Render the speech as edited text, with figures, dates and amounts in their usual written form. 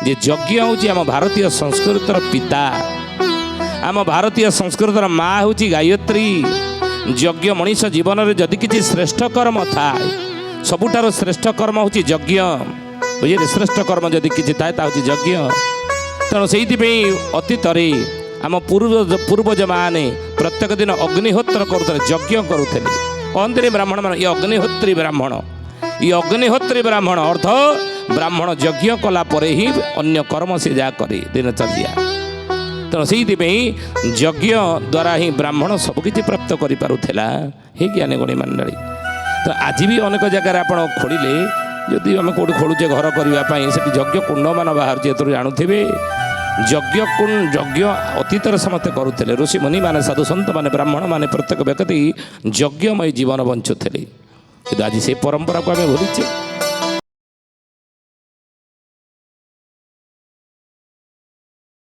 ଯେ ଯଜ୍ଞ ହେଉଛି ଆମ ଭାରତୀୟ ସଂସ୍କୃତିର ପିତା, ଆମ ଭାରତୀୟ ସଂସ୍କୃତିର ମା ହେଉଛି ଗାୟତ୍ରୀ। ଯଜ୍ଞ ମଣିଷ ଜୀବନରେ ଯଦି କିଛି ଶ୍ରେଷ୍ଠ କର୍ମ ଥାଏ, ସବୁଠାରୁ ଶ୍ରେଷ୍ଠ କର୍ମ ହେଉଛି ଯଜ୍ଞ। ବୁଝିଲେ, ଶ୍ରେଷ୍ଠ କର୍ମ ଯଦି କିଛି ଥାଏ ତାହା ହେଉଛି ଯଜ୍ଞ। ତେଣୁ ସେଇଥିପାଇଁ ଅତୀତରେ ଆମ ପୂର୍ବଜମାନେ ପ୍ରତ୍ୟେକ ଦିନ ଅଗ୍ନିହୋତ୍ର କରୁଥିଲେ, ଯଜ୍ଞ କରୁଥିଲେ। କହନ୍ତିନି ବ୍ରାହ୍ମଣ ମାନେ ଇଏ ଅଗ୍ନିହୋତ୍ରୀ ବ୍ରାହ୍ମଣ, ଇଏ ଅଗ୍ନିହୋତ୍ରୀ ବ୍ରାହ୍ମଣ ଅର୍ଥ ବ୍ରାହ୍ମଣ ଯଜ୍ଞ କଲା ପରେ ହିଁ ଅନ୍ୟ କର୍ମ ସେ ଯାହା କରେ ଦିନଚର୍ଯ୍ୟା। ତେଣୁ ସେଇଥିପାଇଁ ଯଜ୍ଞ ଦ୍ୱାରା ହିଁ ବ୍ରାହ୍ମଣ ସବୁକିଛି ପ୍ରାପ୍ତ କରିପାରୁଥିଲା। ହେ ଜ୍ଞାନୀ ଗୁଣୀ ମଣ୍ଡଳୀ, ତ ଆଜି ବି ଅନେକ ଜାଗାରେ ଆପଣ ଖୋଳିଲେ, ଯଦି ଆମେ କେଉଁଠି ଖୋଳୁଛେ ଘର କରିବା ପାଇଁ, ସେଠି ଯଜ୍ଞ କୁଣ୍ଡମାନ ବାହାରୁଛି, ଏଥିରୁ ଜାଣୁଥିବେ ଯଜ୍ଞ ଅତୀତରେ ସମସ୍ତେ କରୁଥିଲେ। ଋଷିମୁନିମାନେ, ସାଧୁସନ୍ତମାନେ, ବ୍ରାହ୍ମଣମାନେ, ପ୍ରତ୍ୟେକ ବ୍ୟକ୍ତି ଯଜ୍ଞମୟ ଜୀବନ ବଞ୍ଚୁଥିଲେ। କିନ୍ତୁ ଆଜି ସେ ପରମ୍ପରାକୁ ଆମେ ଭୁଲିଛେ।